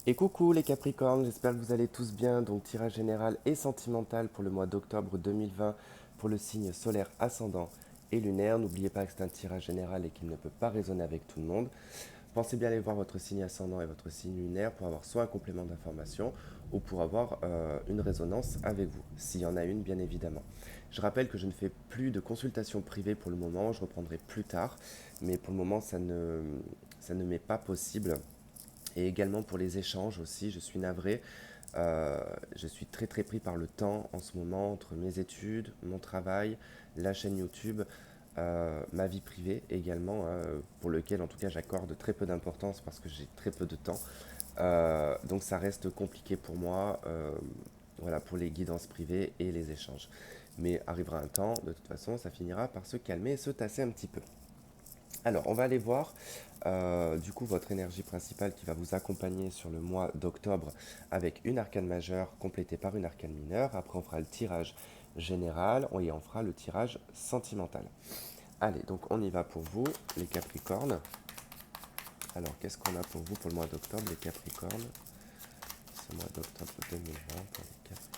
Et coucou les Capricornes, j'espère que vous allez tous bien. Donc tirage général et sentimental pour le mois d'octobre 2020 pour le signe solaire ascendant et lunaire. N'oubliez pas que c'est un tirage général et qu'il ne peut pas résonner avec tout le monde. Pensez bien aller voir votre signe ascendant et votre signe lunaire pour avoir soit un complément d'information ou pour avoir une résonance avec vous, s'il y en a une bien évidemment. Je rappelle que je ne fais plus de consultations privées pour le moment, je reprendrai plus tard, mais pour le moment ça ne m'est pas possible. Et également pour les échanges aussi, je suis navré. Je suis très très pris par le temps en ce moment entre mes études, mon travail, la chaîne YouTube, ma vie privée également, pour lequel en tout cas j'accorde très peu d'importance parce que j'ai très peu de temps. Donc ça reste compliqué pour moi, voilà, pour les guidances privées et les échanges. Mais arrivera un temps, de toute façon, ça finira par se calmer et se tasser un petit peu. Alors, on va aller voir du coup votre énergie principale qui va vous accompagner sur le mois d'octobre avec une arcane majeure complétée par une arcane mineure. Après, on fera le tirage général et on fera le tirage sentimental. Allez, donc on y va pour vous, les Capricornes. Alors, qu'est-ce qu'on a pour vous pour le mois d'octobre, les Capricornes? Ce mois d'octobre 2020 pour les Capricornes.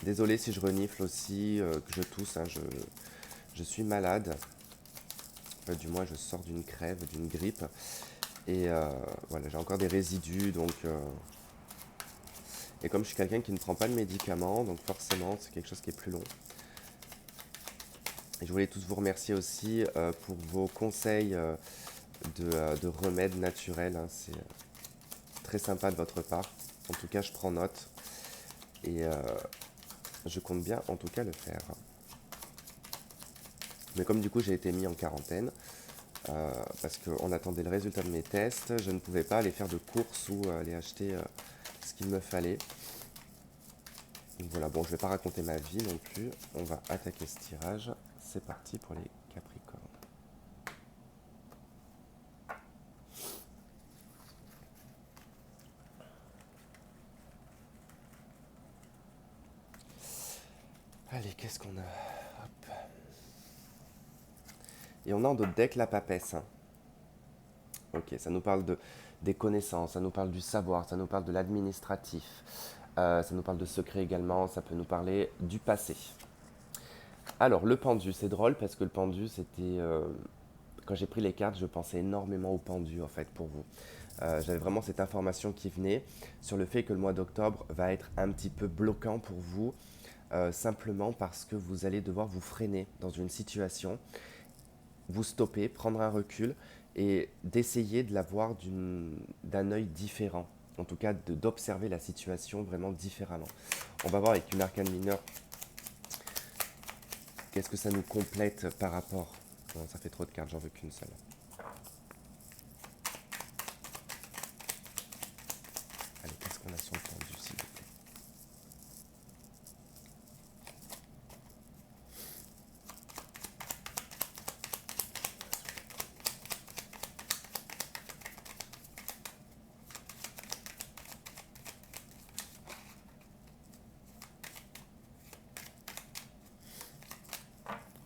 Désolé si je renifle aussi, que je tousse, hein, je suis malade. Du moins, je sors d'une crève, d'une grippe. Et voilà, j'ai encore des résidus. Et comme je suis quelqu'un qui ne prend pas de médicaments, donc forcément, c'est quelque chose qui est plus long. Et je voulais tous vous remercier aussi pour vos conseils de remèdes naturels, hein. C'est très sympa de votre part. En tout cas, je prends note. Et je compte bien, en tout cas, le faire. Mais comme du coup, j'ai été mis en quarantaine, parce qu'on attendait le résultat de mes tests, je ne pouvais pas aller faire de courses ou aller acheter ce qu'il me fallait. Donc voilà, bon, je ne vais pas raconter ma vie non plus. On va attaquer ce tirage. C'est parti pour les Capricornes. Allez, qu'est-ce qu'on a? Hop. Et on a en d'autres deck la papesse, hein. Ok, ça nous parle des connaissances, ça nous parle du savoir, ça nous parle de l'administratif, ça nous parle de secret également, ça peut nous parler du passé. Alors, le pendu, c'est drôle parce que le pendu, c'était. Quand j'ai pris les cartes, je pensais énormément au pendu en fait pour vous. J'avais vraiment cette information qui venait sur le fait que le mois d'octobre va être un petit peu bloquant pour vous, simplement parce que vous allez devoir vous freiner dans une situation, vous stopper, prendre un recul et d'essayer de la voir d'un œil différent. En tout cas, d'observer la situation vraiment différemment. On va voir avec une arcane mineure qu'est-ce que ça nous complète par rapport. Non, ça fait trop de cartes, j'en veux qu'une seule. Allez, qu'est-ce qu'on a sur le pendu, s'il vous plaît?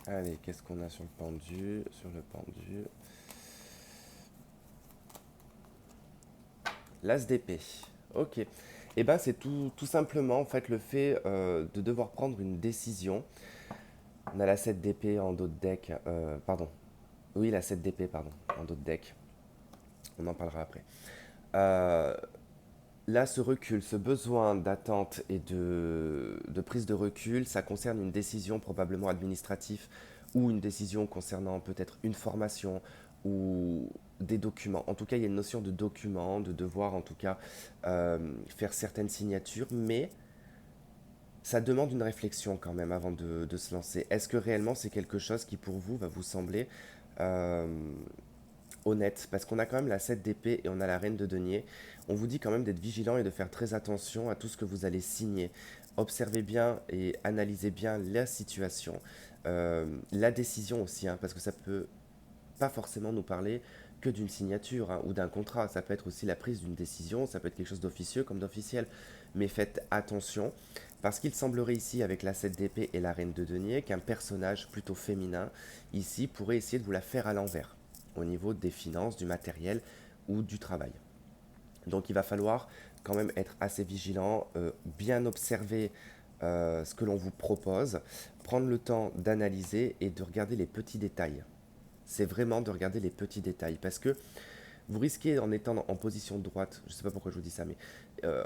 Allez, qu'est-ce qu'on a sur le pendu? Sur le pendu. L'as d'épée. Ok. Et ben c'est tout simplement en fait le fait de devoir prendre une décision. On a la 7 d'épée en dos de deck. Pardon. Oui, la 7 d'épée, pardon. En dos de deck. On en parlera après. Euh, Là, ce recul, ce besoin d'attente et de prise de recul, ça concerne une décision probablement administrative ou une décision concernant peut-être une formation ou des documents. En tout cas, il y a une notion de document, de devoir en tout cas faire certaines signatures, mais ça demande une réflexion quand même avant de se lancer. Est-ce que réellement c'est quelque chose qui pour vous va vous sembler euh, honnête, parce qu'on a quand même la 7 d'épée et on a la reine de denier. On vous dit quand même d'être vigilant et de faire très attention à tout ce que vous allez signer. Observez bien et analysez bien la situation, la décision aussi, hein, parce que ça peut pas forcément nous parler que d'une signature, hein, ou d'un contrat. Ça peut être aussi la prise d'une décision, ça peut être quelque chose d'officieux comme d'officiel. Mais faites attention Parce qu'il semblerait ici, avec la 7 d'épée et la reine de denier, qu'un personnage plutôt féminin, ici, pourrait essayer de vous la faire à l'envers, au niveau des finances, du matériel ou du travail. Donc il va falloir quand même être assez vigilant, bien observer ce que l'on vous propose, prendre le temps d'analyser et de regarder les petits détails. C'est vraiment de regarder les petits détails, parce que vous risquez, en étant en position de droite, je ne sais pas pourquoi je vous dis ça, mais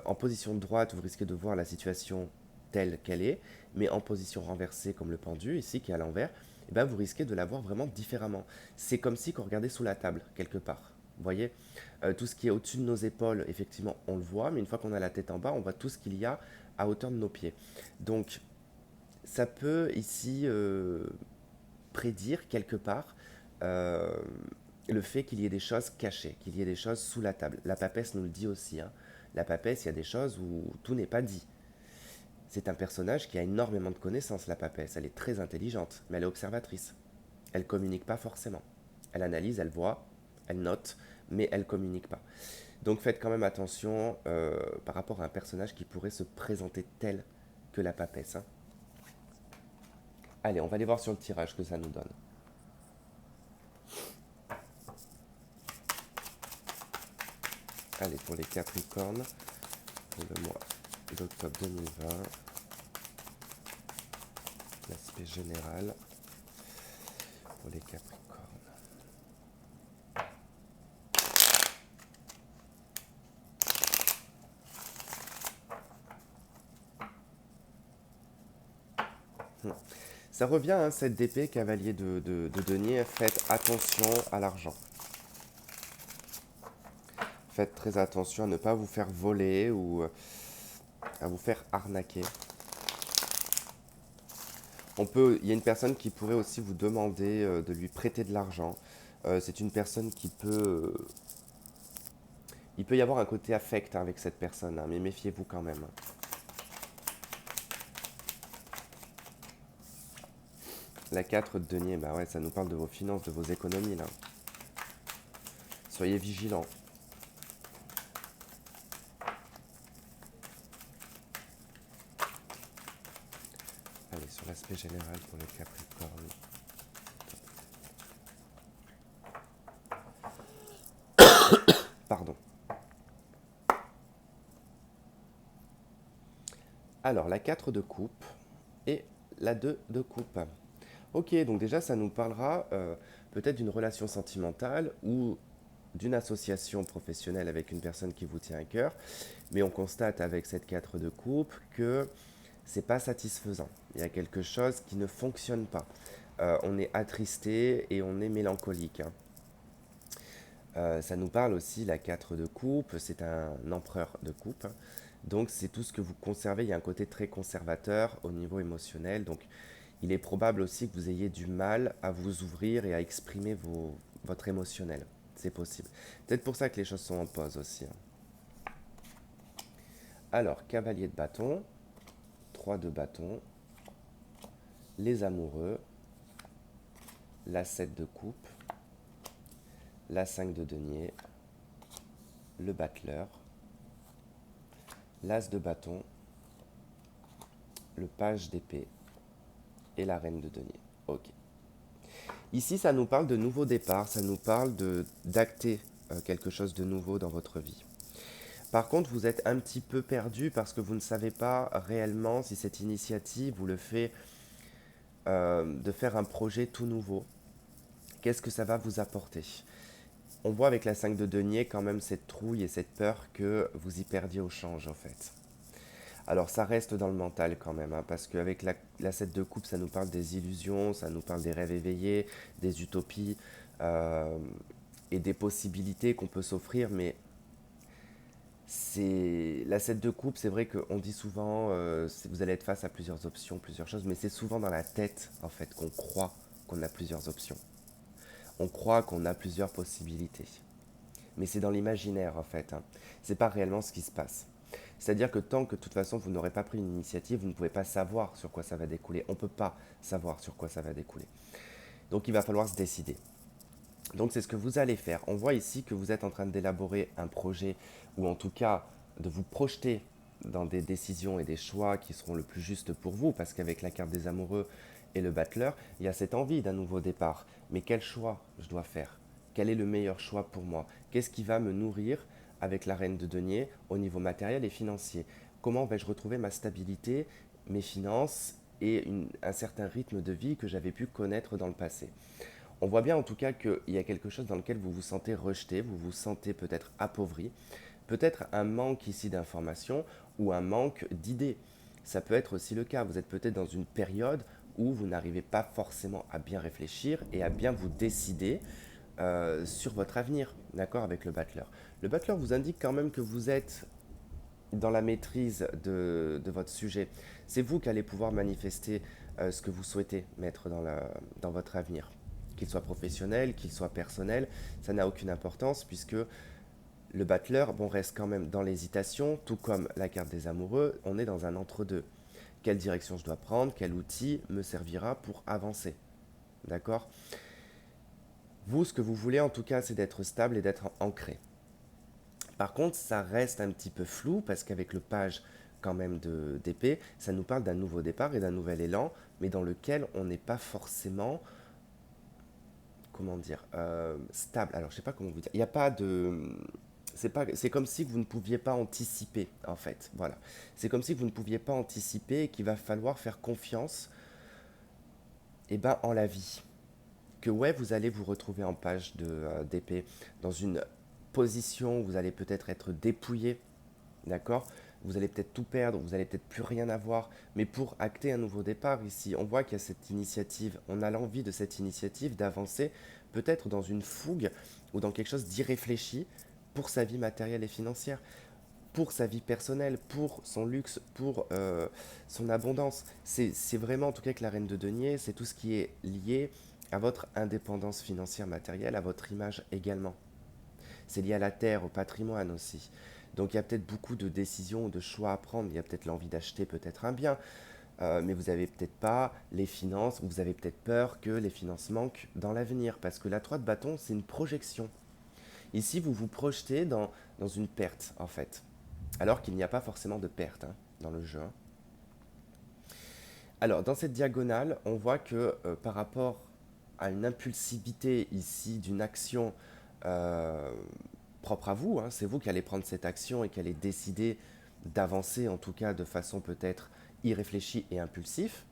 en position de droite, vous risquez de voir la situation telle qu'elle est, mais en position renversée comme le pendu, ici, qui est à l'envers, eh ben, vous risquez de la voir vraiment différemment. C'est comme si on regardait sous la table, quelque part. Vous voyez, tout ce qui est au-dessus de nos épaules, effectivement, on le voit, mais une fois qu'on a la tête en bas, on voit tout ce qu'il y a à hauteur de nos pieds. Donc, ça peut ici prédire quelque part euh, le fait qu'il y ait des choses cachées, qu'il y ait des choses sous la table. La papesse nous le dit aussi, hein. La papesse, il y a des choses où tout n'est pas dit. C'est un personnage qui a énormément de connaissances, la papesse. Elle est très intelligente, mais elle est observatrice. Elle communique pas forcément. Elle analyse, elle voit, elle note, mais elle communique pas. Donc faites quand même attention par rapport à un personnage qui pourrait se présenter tel que la papesse, hein. Allez, on va aller voir sur le tirage que ça nous donne. Allez, pour les Capricornes, pour le mois d'octobre 2020, l'aspect général pour les Capricornes. Ça revient, hein, cette d'épée, cavalier de denier. Faites attention à l'argent. Faites très attention à ne pas vous faire voler ou à vous faire arnaquer. Il y a une personne qui pourrait aussi vous demander de lui prêter de l'argent. C'est une personne qui peut... il peut y avoir un côté affect, hein, avec cette personne, hein, mais méfiez-vous quand même. La 4 de denier, bah ouais, ça nous parle de vos finances, de vos économies, là. Soyez vigilants. Allez, sur l'aspect général pour les Capricornes. Pardon. Alors, la 4 de coupe et la 2 de coupe. Ok, donc déjà, ça nous parlera peut-être d'une relation sentimentale ou d'une association professionnelle avec une personne qui vous tient à cœur. Mais on constate avec cette 4 de coupe que c'est pas satisfaisant. Il y a quelque chose qui ne fonctionne pas. On est attristé et on est mélancolique, hein. Ça nous parle aussi, la 4 de coupe, c'est un empereur de coupe. Donc c'est tout ce que vous conservez. Il y a un côté très conservateur au niveau émotionnel. Donc il est probable aussi que vous ayez du mal à vous ouvrir et à exprimer votre émotionnel. C'est possible. Peut-être pour ça que les choses sont en pause aussi, hein. Alors, cavalier de bâton, 3 de bâton, les amoureux, la 7 de coupe, la 5 de denier, le battleur, l'as de bâton, le page d'épée et la reine de denier. Ok. Ici, ça nous parle de nouveau départ, ça nous parle d'acter quelque chose de nouveau dans votre vie. Par contre, vous êtes un petit peu perdu parce que vous ne savez pas réellement si cette initiative vous le fait de faire un projet tout nouveau. Qu'est-ce que ça va vous apporter? On voit avec la 5 de denier quand même cette trouille et cette peur que vous y perdiez au change, en fait. Alors ça reste dans le mental quand même, hein, parce qu'avec la 7 de coupe, ça nous parle des illusions, ça nous parle des rêves éveillés, des utopies et des possibilités qu'on peut s'offrir, mais c'est la 7 de coupe, c'est vrai qu'on dit souvent vous allez être face à plusieurs options, plusieurs choses, mais c'est souvent dans la tête en fait qu'on croit qu'on a plusieurs options. On croit qu'on a plusieurs possibilités. Mais c'est dans l'imaginaire en fait, hein. C'est pas réellement ce qui se passe. C'est-à-dire que tant que de toute façon vous n'aurez pas pris une initiative, vous ne pouvez pas savoir sur quoi ça va découler. On ne peut pas savoir sur quoi ça va découler. Donc il va falloir se décider. Donc c'est ce que vous allez faire. On voit ici que vous êtes en train d'élaborer un projet, ou en tout cas de vous projeter dans des décisions et des choix qui seront le plus justes pour vous, parce qu'avec la carte des amoureux et le battleur, il y a cette envie d'un nouveau départ. Mais quel choix je dois faire? Quel est le meilleur choix pour moi? Qu'est-ce qui va me nourrir avec la reine de denier au niveau matériel et financier? Comment vais-je retrouver ma stabilité, mes finances et un certain rythme de vie que j'avais pu connaître dans le passé? On voit bien en tout cas qu'il y a quelque chose dans lequel vous vous sentez rejeté, vous vous sentez peut-être appauvri, peut-être un manque ici d'informations ou un manque d'idées. Ça peut être aussi le cas, vous êtes peut-être dans une période où vous n'arrivez pas forcément à bien réfléchir et à bien vous décider sur votre avenir, d'accord, avec le battleur. Le battleur vous indique quand même que vous êtes dans la maîtrise de votre sujet. C'est vous qui allez pouvoir manifester ce que vous souhaitez mettre dans votre avenir. Qu'il soit professionnel, qu'il soit personnel, ça n'a aucune importance puisque le battleur, bon, reste quand même dans l'hésitation, tout comme la carte des amoureux, on est dans un entre-deux. Quelle direction je dois prendre, quel outil me servira pour avancer. D'accord? Vous, ce que vous voulez en tout cas, c'est d'être stable et d'être ancré. Par contre, ça reste un petit peu flou parce qu'avec le page quand même d'épée, ça nous parle d'un nouveau départ et d'un nouvel élan, mais dans lequel on n'est pas forcément, comment dire, stable. Alors, je sais pas comment vous dire. Il n'y a pas de, c'est comme si vous ne pouviez pas anticiper, en fait. Voilà. C'est comme si vous ne pouviez pas anticiper et qu'il va falloir faire confiance, eh ben, en la vie. Que ouais, vous allez vous retrouver en page d'épée dans une position où vous allez peut-être être dépouillé, d'accord? Vous allez peut-être tout perdre, vous allez peut-être plus rien avoir, mais pour acter un nouveau départ ici, on voit qu'il y a cette initiative, on a l'envie de cette initiative d'avancer peut-être dans une fougue ou dans quelque chose d'irréfléchi pour sa vie matérielle et financière, pour sa vie personnelle, pour son luxe, pour son abondance. C'est vraiment, en tout cas, que la reine de denier, c'est tout ce qui est lié à votre indépendance financière matérielle, à votre image également. C'est lié à la terre, au patrimoine aussi. Donc il y a peut-être beaucoup de décisions, de choix à prendre. Il y a peut-être l'envie d'acheter peut-être un bien, mais vous n'avez peut-être pas les finances, ou vous avez peut-être peur que les finances manquent dans l'avenir. Parce que la 3 de bâton, c'est une projection. Ici, vous vous projetez dans une perte, en fait. Alors qu'il n'y a pas forcément de perte hein, dans le jeu. Hein. Alors, dans cette diagonale, on voit que par rapport à une impulsivité ici d'une action euh, propre à vous, hein, c'est vous qui allez prendre cette action et qui allez décider d'avancer, en tout cas de façon peut-être irréfléchie et impulsif,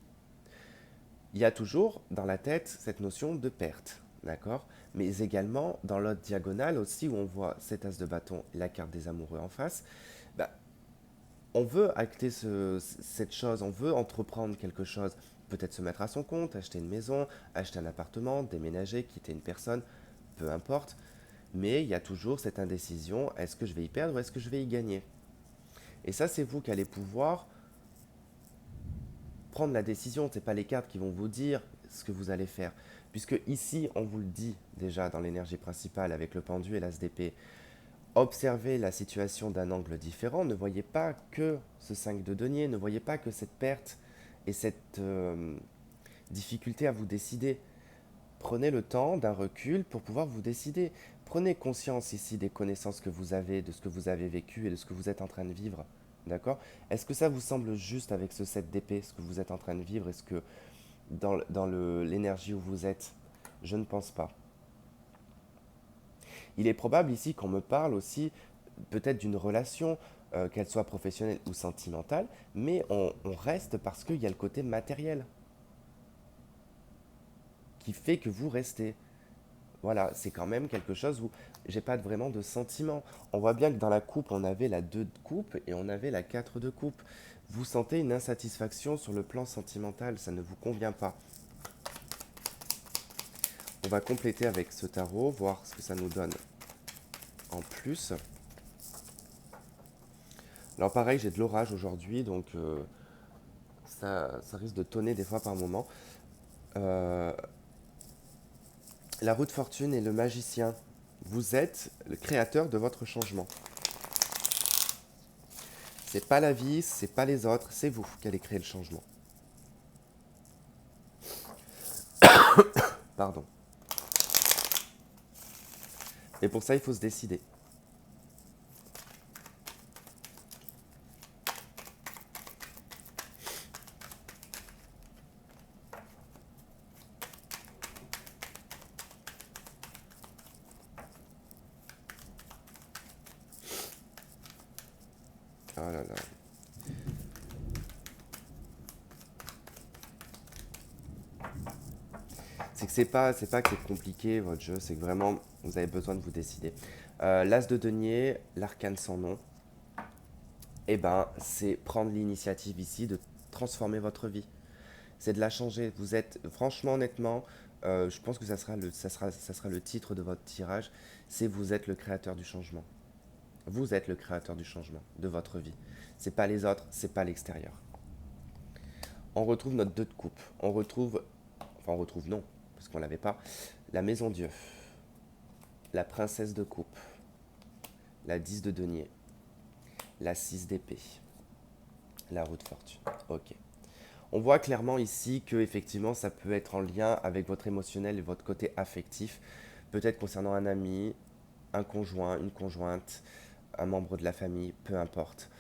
il y a toujours dans la tête cette notion de perte, d'accord? Mais également dans l'autre diagonale aussi où on voit cet as de bâton et la carte des amoureux en face, bah, on veut acter cette chose, on veut entreprendre quelque chose, peut-être se mettre à son compte, acheter une maison, acheter un appartement, déménager, quitter une personne, peu importe. Mais il y a toujours cette indécision, est-ce que je vais y perdre ou est-ce que je vais y gagner? Et ça, c'est vous qui allez pouvoir prendre la décision, ce n'est pas les cartes qui vont vous dire ce que vous allez faire. Puisque ici, on vous le dit déjà dans l'énergie principale avec le pendu et l'as d'épée, observez la situation d'un angle différent, ne voyez pas que ce 5 de denier, ne voyez pas que cette perte et cette difficulté à vous décider. Prenez le temps d'un recul pour pouvoir vous décider. Prenez conscience ici des connaissances que vous avez, de ce que vous avez vécu et de ce que vous êtes en train de vivre. D'accord? Est-ce que ça vous semble juste avec ce 7 d'épée, ce que vous êtes en train de vivre? Est-ce que dans l'énergie où vous êtes? Je ne pense pas. Il est probable ici qu'on me parle aussi peut-être d'une relation, qu'elle soit professionnelle ou sentimentale, mais on reste parce qu'il y a le côté matériel qui fait que vous restez. Voilà, c'est quand même quelque chose où j'ai pas vraiment de sentiment. On voit bien que dans la coupe, on avait la 2 de coupe et on avait la 4 de coupe. Vous sentez une insatisfaction sur le plan sentimental, ça ne vous convient pas. On va compléter avec ce tarot, voir ce que ça nous donne en plus. Alors pareil, j'ai de l'orage aujourd'hui, donc ça risque de tonner des fois par moment. Euh, la roue de fortune et le magicien. Vous êtes le créateur de votre changement. C'est pas la vie, c'est pas les autres, c'est vous qui allez créer le changement. Pardon. Et pour ça, il faut se décider. là là. C'est que c'est pas que c'est compliqué votre jeu, c'est que vraiment vous avez besoin de vous décider. L'As de denier, l'arcane sans nom, eh ben c'est prendre l'initiative ici de transformer votre vie. C'est de la changer. Vous êtes, franchement, honnêtement, je pense que ça sera le titre de votre tirage, c'est vous êtes le créateur du changement. Vous êtes le créateur du changement de votre vie. C'est pas les autres, c'est pas l'extérieur. On retrouve notre 2 de coupe. On retrouve non, parce qu'on l'avait pas. La maison Dieu, la princesse de coupe, la 10 de denier, la 6 d'épée, la roue de fortune. Ok. On voit clairement ici que effectivement ça peut être en lien avec votre émotionnel et votre côté affectif, peut-être concernant un ami, un conjoint, une conjointe, un membre de la famille, peu importe.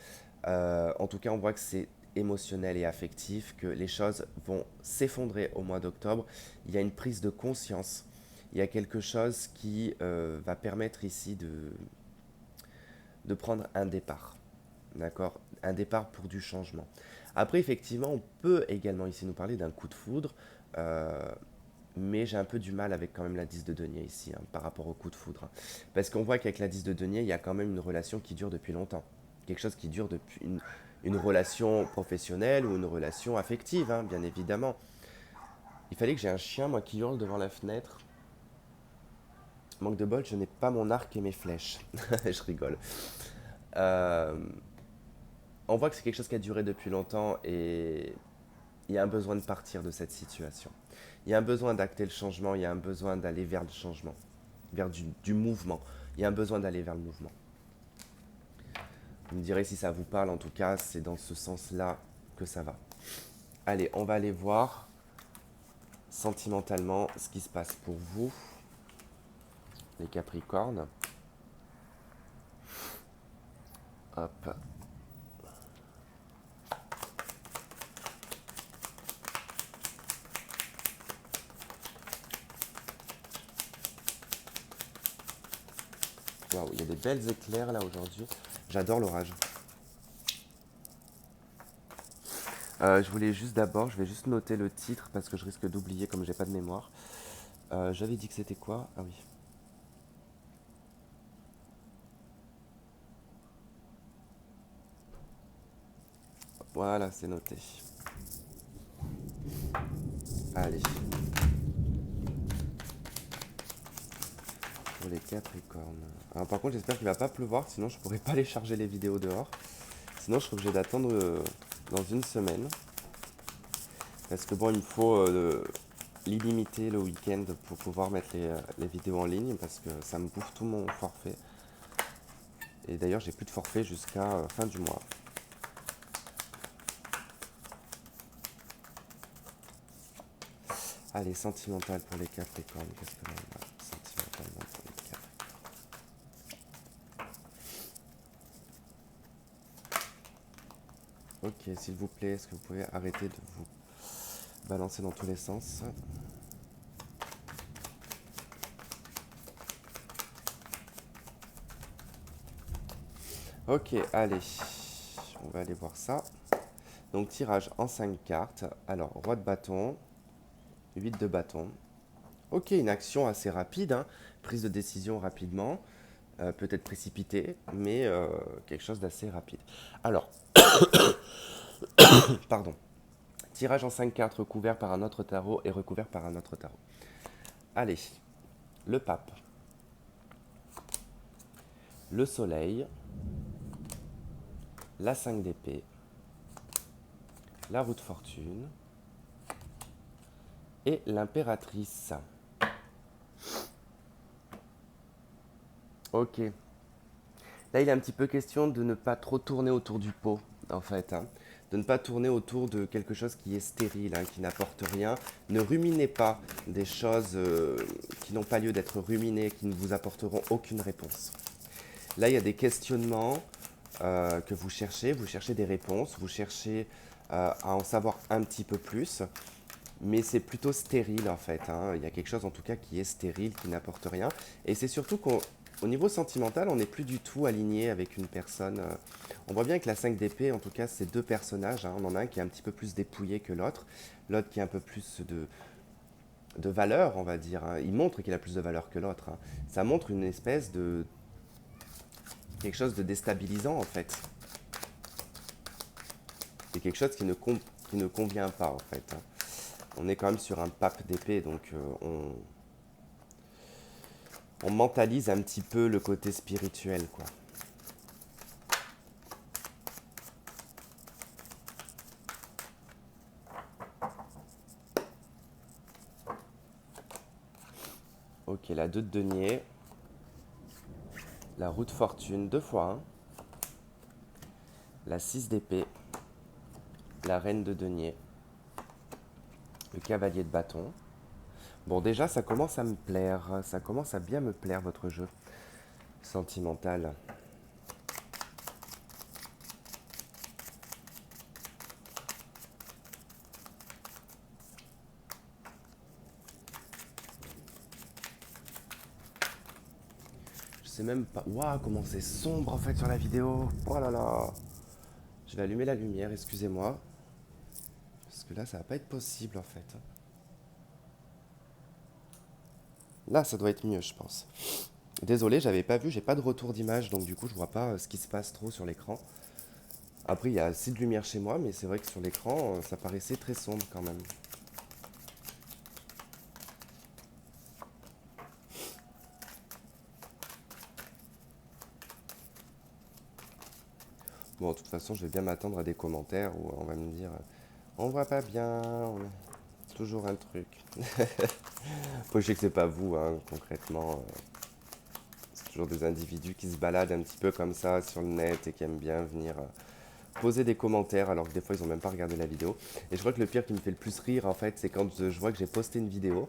En tout cas, on voit que c'est émotionnel et affectif, que les choses vont s'effondrer au mois d'octobre. Il y a une prise de conscience, il y a quelque chose qui va permettre ici de prendre un départ. D'accord? Un départ pour du changement. Après, effectivement, on peut également ici nous parler d'un coup de foudre, mais j'ai un peu du mal avec quand même la 10 de denier ici, hein, par rapport au coup de foudre, hein. Parce qu'on voit qu'avec la 10 de denier, il y a quand même une relation qui dure depuis longtemps. Quelque chose qui dure depuis une relation professionnelle ou une relation affective, hein, bien évidemment. Il fallait que j'ai un chien, moi, qui hurle devant la fenêtre. Manque de bol, je n'ai pas mon arc et mes flèches. Je rigole. Euh, on voit que c'est quelque chose qui a duré depuis longtemps et il y a un besoin de partir de cette situation. Il y a un besoin d'acter le changement, il y a un besoin d'aller vers le changement, vers du mouvement. Il y a un besoin d'aller vers le mouvement. Vous me direz si ça vous parle, en tout cas, c'est dans ce sens-là que ça va. Allez, on va aller voir sentimentalement ce qui se passe pour vous, les Capricornes. Hop. Waouh, il y a des belles éclairs là aujourd'hui. J'adore l'orage. Je voulais juste d'abord, je vais juste noter le titre parce que je risque d'oublier comme j'ai pas de mémoire. J'avais dit que c'était quoi? Ah oui. Voilà, c'est noté. Allez. Pour les Capricornes. Alors par contre, j'espère qu'il va pas pleuvoir, sinon je pourrais pas aller charger les vidéos dehors. Sinon, je serais obligé d'attendre dans une semaine. Parce que bon, il me faut l'illimité le week-end pour pouvoir mettre les vidéos en ligne parce que ça me bouffe tout mon forfait. Et d'ailleurs, j'ai plus de forfait jusqu'à fin du mois. Allez, sentimental pour les Capricornes. Qu'est-ce que l'on a sentimentalement pour les Capricornes? Ok, s'il vous plaît, est-ce que vous pouvez arrêter de vous balancer dans tous les sens? Ok, allez, on va aller voir ça. Donc tirage en 5 cartes. Alors, roi de bâton, 8 de bâton. Ok, une action assez rapide, hein. Prise de décision rapidement, peut-être précipitée, mais quelque chose d'assez rapide. Alors, pardon. Tirage en 5 cartes recouvert par un autre tarot et recouvert par un autre tarot. Allez, le pape, le soleil, la 5 d'épée, la roue de fortune et l'impératrice. Ok. Là, il est un petit peu question de ne pas trop tourner autour du pot, en fait, hein. De ne pas tourner autour de quelque chose qui est stérile, hein, qui n'apporte rien. Ne ruminez pas des choses qui n'ont pas lieu d'être ruminées, qui ne vous apporteront aucune réponse. Là, il y a des questionnements que vous cherchez des réponses, vous cherchez à en savoir un petit peu plus, mais c'est plutôt stérile en fait, hein. Il y a quelque chose en tout cas qui est stérile, qui n'apporte rien. Et c'est surtout qu'au niveau sentimental, on n'est plus du tout aligné avec une personne. On voit bien que la 5 d'épée, en tout cas, c'est deux personnages, hein. On en a un qui est un petit peu plus dépouillé que l'autre, l'autre qui a un peu plus de valeur, on va dire, hein. Il montre qu'il a plus de valeur que l'autre, hein. Ça montre une espèce de... quelque chose de déstabilisant, en fait. C'est quelque chose qui ne convient pas, en fait, hein. On est quand même sur un pape d'épée, donc on mentalise un petit peu le côté spirituel, quoi. Ok, la 2 de denier, la roue de fortune, deux fois, hein. La 6 d'épée, la reine de denier, le cavalier de bâton. Bon, déjà, ça commence à me plaire, ça commence à bien me plaire, votre jeu sentimental. Je sais même pas... Waouh, comment c'est sombre, en fait, sur la vidéo. Oh là là. Je vais allumer la lumière, excusez-moi. Parce que là, ça va pas être possible, en fait. Là, ça doit être mieux, je pense. Désolé, j'avais pas vu, j'ai pas de retour d'image, donc du coup, je vois pas ce qui se passe trop sur l'écran. Après, il y a assez de lumière chez moi, mais c'est vrai que sur l'écran, ça paraissait très sombre quand même. Bon, de toute façon, je vais bien m'attendre à des commentaires où on va me dire on voit pas bien, toujours un truc. Faut que je sais que c'est pas vous, hein, concrètement. C'est toujours des individus qui se baladent un petit peu comme ça sur le net et qui aiment bien venir poser des commentaires alors que des fois ils ont même pas regardé la vidéo. Et je crois que le pire qui me fait le plus rire en fait, c'est quand je vois que j'ai posté une vidéo.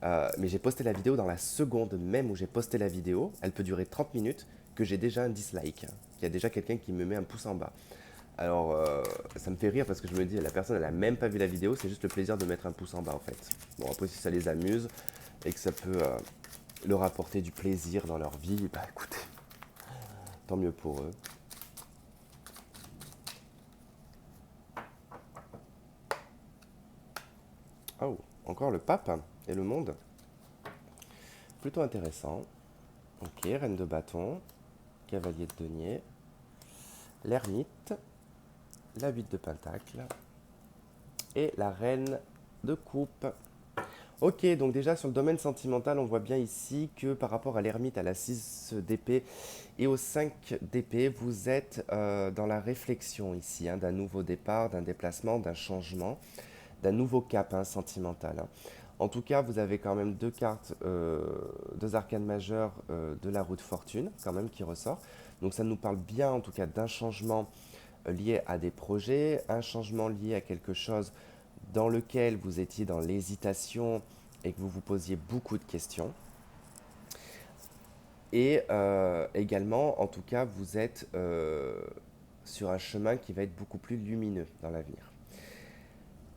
Mais j'ai posté la vidéo dans la seconde même où j'ai posté la vidéo. Elle peut durer 30 minutes, que j'ai déjà un dislike, hein, qu'il y a déjà quelqu'un qui me met un pouce en bas. Alors, ça me fait rire parce que je me dis, la personne, elle a même pas vu la vidéo, c'est juste le plaisir de mettre un pouce en bas en fait. Bon, après, si ça les amuse et que ça peut leur apporter du plaisir dans leur vie, bah écoutez, tant mieux pour eux. Oh, encore le pape et le monde. Plutôt intéressant. Ok, reine de bâton, cavalier de denier, l'ermite, la 8 de pentacle et la reine de coupe. Ok, donc déjà sur le domaine sentimental, on voit bien ici que par rapport à l'ermite, à la 6 d'épée et au 5 d'épée, vous êtes dans la réflexion ici, hein, d'un nouveau départ, d'un déplacement, d'un changement, d'un nouveau cap, hein, sentimental, hein. En tout cas, vous avez quand même deux cartes, deux arcanes majeures de la roue de fortune, quand même, qui ressort. Donc ça nous parle bien, en tout cas, d'un changement lié à des projets, un changement lié à quelque chose dans lequel vous étiez dans l'hésitation et que vous vous posiez beaucoup de questions. Et également, en tout cas, vous êtes sur un chemin qui va être beaucoup plus lumineux dans l'avenir.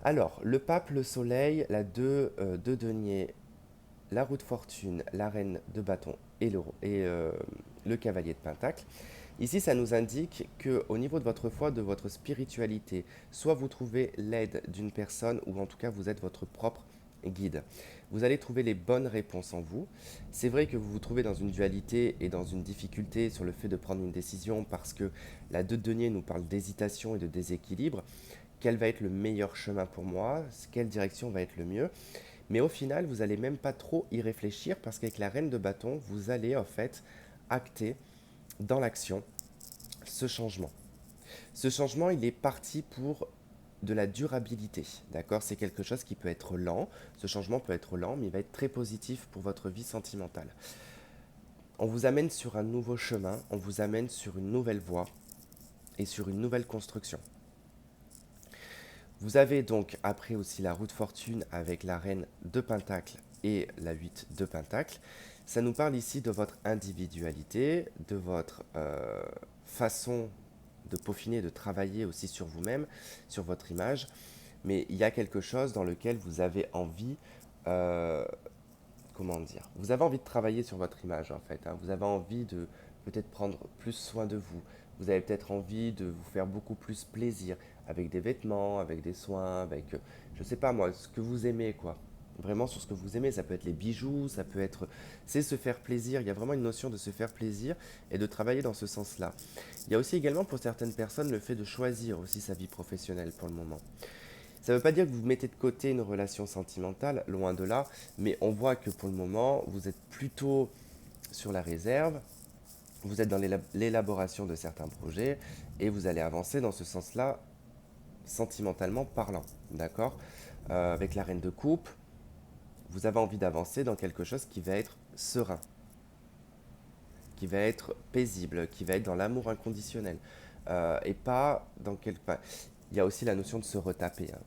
Alors, le pape, le soleil, la 2 de denier, la roue de fortune, la reine de bâton et le cavalier de pentacle. Ici, ça nous indique que au niveau de votre foi, de votre spiritualité, soit vous trouvez l'aide d'une personne ou en tout cas vous êtes votre propre guide. Vous allez trouver les bonnes réponses en vous. C'est vrai que vous vous trouvez dans une dualité et dans une difficulté sur le fait de prendre une décision parce que la 2 de denier nous parle d'hésitation et de déséquilibre. Quel va être le meilleur chemin pour moi? Quelle direction va être le mieux? Mais au final, vous n'allez même pas trop y réfléchir parce qu'avec la reine de bâton, vous allez en fait acter dans l'action ce changement. Ce changement, il est parti pour de la durabilité, d'accord? C'est quelque chose qui peut être lent, ce changement peut être lent, mais il va être très positif pour votre vie sentimentale. On vous amène sur un nouveau chemin, on vous amène sur une nouvelle voie et sur une nouvelle construction. Vous avez donc après aussi la roue de fortune avec la reine de pentacle et la 8 de pentacle. Ça nous parle ici de votre individualité, de votre façon de peaufiner, de travailler aussi sur vous-même, sur votre image. Mais il y a quelque chose dans lequel vous avez envie, comment dire, vous avez envie de travailler sur votre image en fait, hein. Vous avez envie de peut-être prendre plus soin de vous. Vous avez peut-être envie de vous faire beaucoup plus plaisir avec des vêtements, avec des soins, avec, je sais pas moi, ce que vous aimez, quoi. Vraiment sur ce que vous aimez, ça peut être les bijoux, ça peut être, c'est se faire plaisir. Il y a vraiment une notion de se faire plaisir et de travailler dans ce sens-là. Il y a aussi également pour certaines personnes le fait de choisir aussi sa vie professionnelle pour le moment. Ça ne veut pas dire que vous mettez de côté une relation sentimentale, loin de là, mais on voit que pour le moment, vous êtes plutôt sur la réserve, vous êtes dans l'élaboration de certains projets et vous allez avancer dans ce sens-là, sentimentalement parlant. D'accord. Avec la reine de coupe, vous avez envie d'avancer dans quelque chose qui va être serein, qui va être paisible, qui va être dans l'amour inconditionnel. Et pas dans quelque... enfin, il y a aussi la notion de se retaper, hein.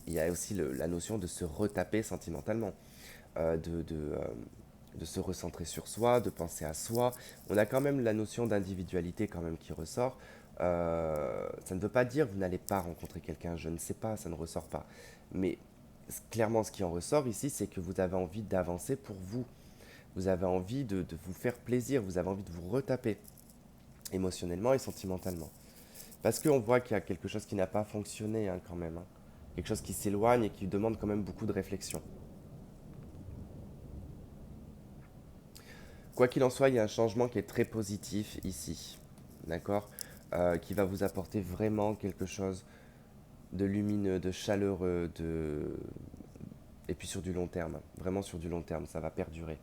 Il y a aussi la notion de se retaper sentimentalement, euh, de, de, euh, de se recentrer sur soi, de penser à soi. On a quand même la notion d'individualité quand même qui ressort. Ça ne veut pas dire que vous n'allez pas rencontrer quelqu'un, je ne sais pas, ça ne ressort pas. Mais clairement, ce qui en ressort ici, c'est que vous avez envie d'avancer pour vous. Vous avez envie de vous faire plaisir, vous avez envie de vous retaper émotionnellement et sentimentalement. Parce qu'on voit qu'il y a quelque chose qui n'a pas fonctionné, hein, quand même, hein. Quelque chose qui s'éloigne et qui demande quand même beaucoup de réflexion. Quoi qu'il en soit, il y a un changement qui est très positif ici, d'accord. Qui va vous apporter vraiment quelque chose de lumineux, de chaleureux, et puis sur du long terme, vraiment sur du long terme, ça va perdurer.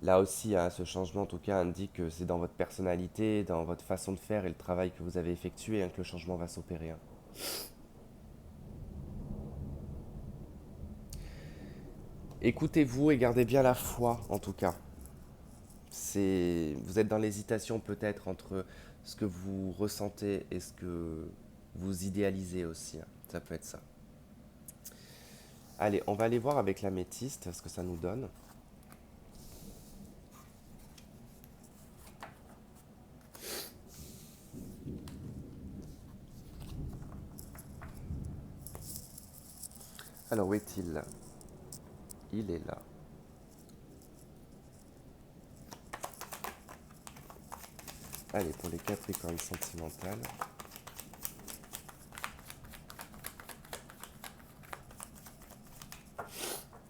Là aussi, hein, ce changement en tout cas indique que c'est dans votre personnalité, dans votre façon de faire et le travail que vous avez effectué, hein, que le changement va s'opérer, hein. Écoutez-vous et gardez bien la foi en tout cas. Vous êtes dans l'hésitation peut-être entre ce que vous ressentez et ce que vous idéalisez aussi, hein. Ça peut être ça. Allez, on va aller voir avec l'améthyste ce que ça nous donne. Alors, où est-il? Il est là. Allez, pour les capricornes sentimentales.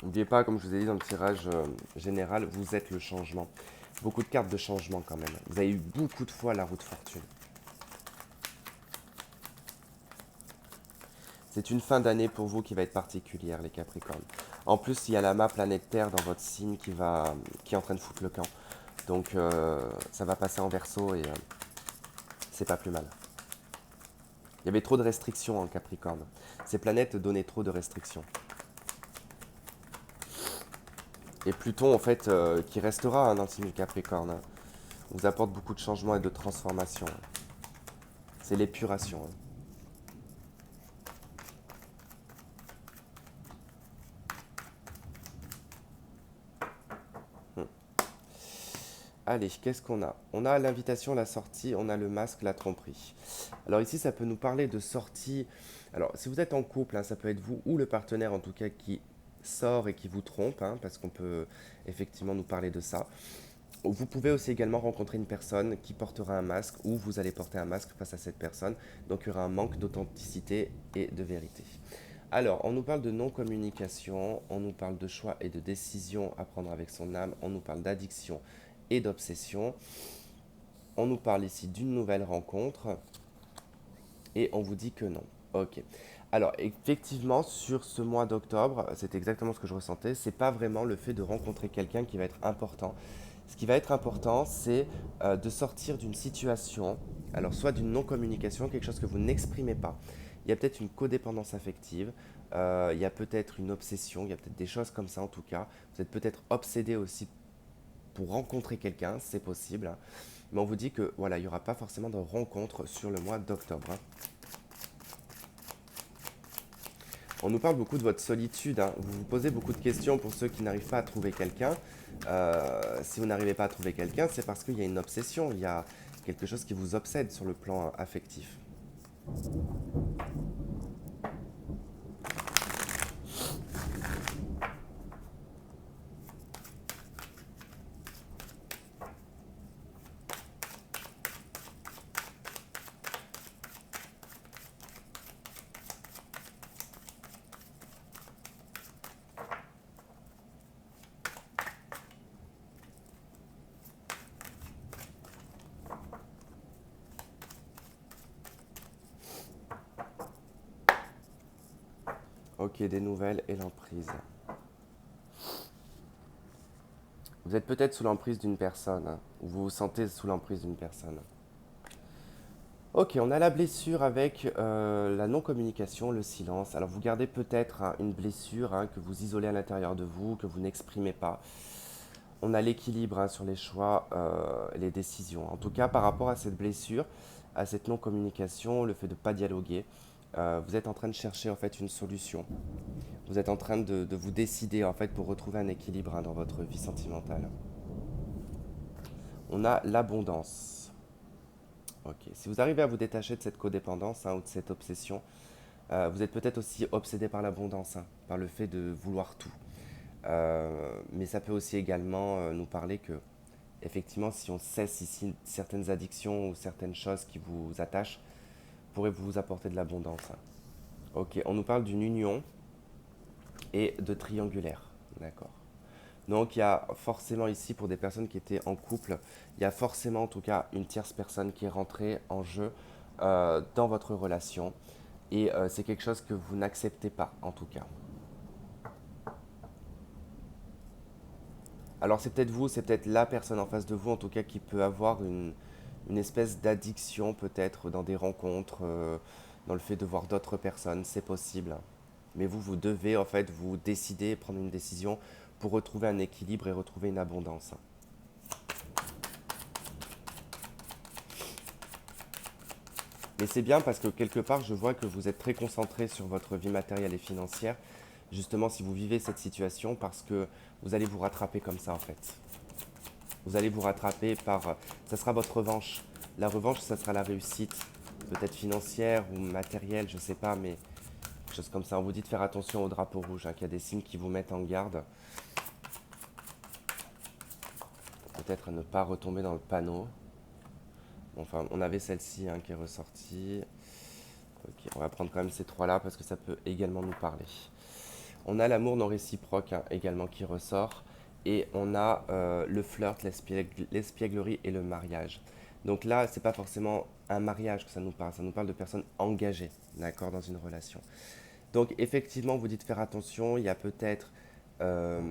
N'oubliez pas, comme je vous ai dit dans le tirage général, vous êtes le changement. Beaucoup de cartes de changement quand même. Vous avez eu beaucoup de fois la roue de fortune. C'est une fin d'année pour vous qui va être particulière, les Capricornes. En plus, il y a la map planète Terre dans votre signe qui est en train de foutre le camp. Donc, ça va passer en verso et c'est pas plus mal. Il y avait trop de restrictions en Capricorne. Ces planètes donnaient trop de restrictions. Et Pluton, en fait, qui restera, hein, dans le signe du Capricorne, hein, vous apporte beaucoup de changements et de transformations. C'est l'épuration, hein. Allez, qu'est-ce qu'on a? On a l'invitation, la sortie, on a le masque, la tromperie. Alors ici, ça peut nous parler de sortie. Alors, si vous êtes en couple, hein, ça peut être vous ou le partenaire en tout cas qui sort et qui vous trompe, hein, parce qu'on peut effectivement nous parler de ça. Vous pouvez aussi également rencontrer une personne qui portera un masque ou vous allez porter un masque face à cette personne. Donc il y aura un manque d'authenticité et de vérité. Alors, on nous parle de non-communication, on nous parle de choix et de décision à prendre avec son âme, on nous parle d'addiction et d'obsession. On nous parle ici d'une nouvelle rencontre et on vous dit que non. Ok. Alors effectivement, sur ce mois d'octobre, c'est exactement ce que je ressentais. C'est pas vraiment le fait de rencontrer quelqu'un qui va être important. Ce qui va être important, c'est de sortir d'une situation, alors soit d'une non-communication, quelque chose que vous n'exprimez pas. Il y a peut-être une codépendance affective, il y a peut-être une obsession, il y a peut-être des choses comme ça en tout cas. Vous êtes peut-être obsédé aussi pour rencontrer quelqu'un, c'est possible, hein. Mais on vous dit que voilà, il n'y aura pas forcément de rencontre sur le mois d'octobre, hein. On nous parle beaucoup de votre solitude, hein. Vous vous posez beaucoup de questions pour ceux qui n'arrivent pas à trouver quelqu'un. Si vous n'arrivez pas à trouver quelqu'un, c'est parce qu'il y a une obsession, il y a quelque chose qui vous obsède sur le plan affectif. Ok, des nouvelles et l'emprise. Vous êtes peut-être sous l'emprise d'une personne, hein, ou vous vous sentez sous l'emprise d'une personne. Ok, on a la blessure avec la non-communication, le silence. Alors vous gardez peut-être hein, une blessure hein, que vous isolez à l'intérieur de vous, que vous n'exprimez pas. On a l'équilibre hein, sur les choix et les décisions. En tout cas, par rapport à cette blessure, à cette non-communication, le fait de ne pas dialoguer, vous êtes en train de chercher en fait une solution. Vous êtes en train de vous décider en fait pour retrouver un équilibre hein, dans votre vie sentimentale. On a l'abondance. Ok. Si vous arrivez à vous détacher de cette codépendance hein, ou de cette obsession, vous êtes peut-être aussi obsédé par l'abondance, hein, par le fait de vouloir tout. Mais ça peut aussi également nous parler que, effectivement, si on cesse ici certaines addictions ou certaines choses qui vous attachent, pourraient vous apporter de l'abondance, hein. Ok, on nous parle d'une union et de triangulaire. D'accord. Donc il y a forcément ici, pour des personnes qui étaient en couple, il y a forcément en tout cas une tierce personne qui est rentrée en jeu dans votre relation. Et c'est quelque chose que vous n'acceptez pas, en tout cas. Alors c'est peut-être vous, c'est peut-être la personne en face de vous, en tout cas, qui peut avoir une espèce d'addiction, peut-être, dans des rencontres, dans le fait de voir d'autres personnes, c'est possible. Mais vous, vous devez, en fait, vous décider, prendre une décision pour retrouver un équilibre et retrouver une abondance. Mais c'est bien parce que quelque part, je vois que vous êtes très concentré sur votre vie matérielle et financière, justement si vous vivez cette situation, parce que vous allez vous rattraper comme ça en fait. Vous allez vous rattraper par... Ça sera votre revanche. La revanche, ça sera la réussite, peut-être financière ou matérielle, je sais pas, mais quelque chose comme ça. On vous dit de faire attention au drapeau rouge, hein, qu'il y a des signes qui vous mettent en garde. Peut-être à ne pas retomber dans le panneau. Enfin, on avait celle-ci hein, qui est ressortie. Ok, on va prendre quand même ces trois-là parce que ça peut également nous parler. On a l'amour non réciproque hein, également qui ressort. Et on a le flirt, l'espièglerie et le mariage. Donc là, c'est pas forcément un mariage que ça nous parle de personnes engagées, d'accord, dans une relation. Donc effectivement, vous dites faire attention, il y a euh,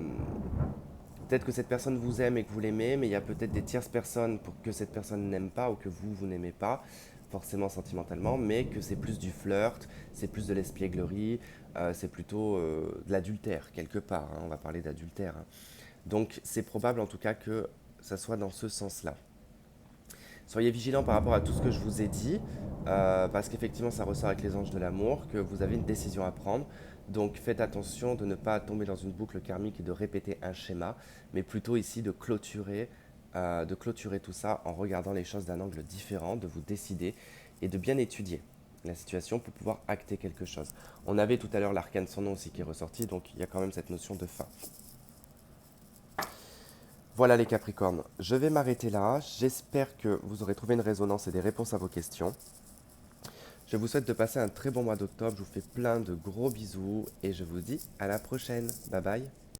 peut-être que cette personne vous aime et que vous l'aimez, mais il y a peut-être des tierces personnes pour que cette personne n'aime pas ou que vous n'aimez pas, forcément sentimentalement, mais que c'est plus du flirt, c'est plus de l'espièglerie, c'est plutôt de l'adultère, quelque part, hein, on va parler d'adultère, hein. Donc c'est probable en tout cas que ça soit dans ce sens-là. Soyez vigilants par rapport à tout ce que je vous ai dit, parce qu'effectivement ça ressort avec les anges de l'amour, que vous avez une décision à prendre. Donc faites attention de ne pas tomber dans une boucle karmique et de répéter un schéma, mais plutôt ici de clôturer tout ça en regardant les choses d'un angle différent, de vous décider et de bien étudier la situation pour pouvoir acter quelque chose. On avait tout à l'heure l'arcane sans nom aussi qui est ressorti, donc il y a quand même cette notion de fin. Voilà les Capricornes, je vais m'arrêter là. J'espère que vous aurez trouvé une résonance et des réponses à vos questions. Je vous souhaite de passer un très bon mois d'octobre. Je vous fais plein de gros bisous et je vous dis à la prochaine. Bye bye.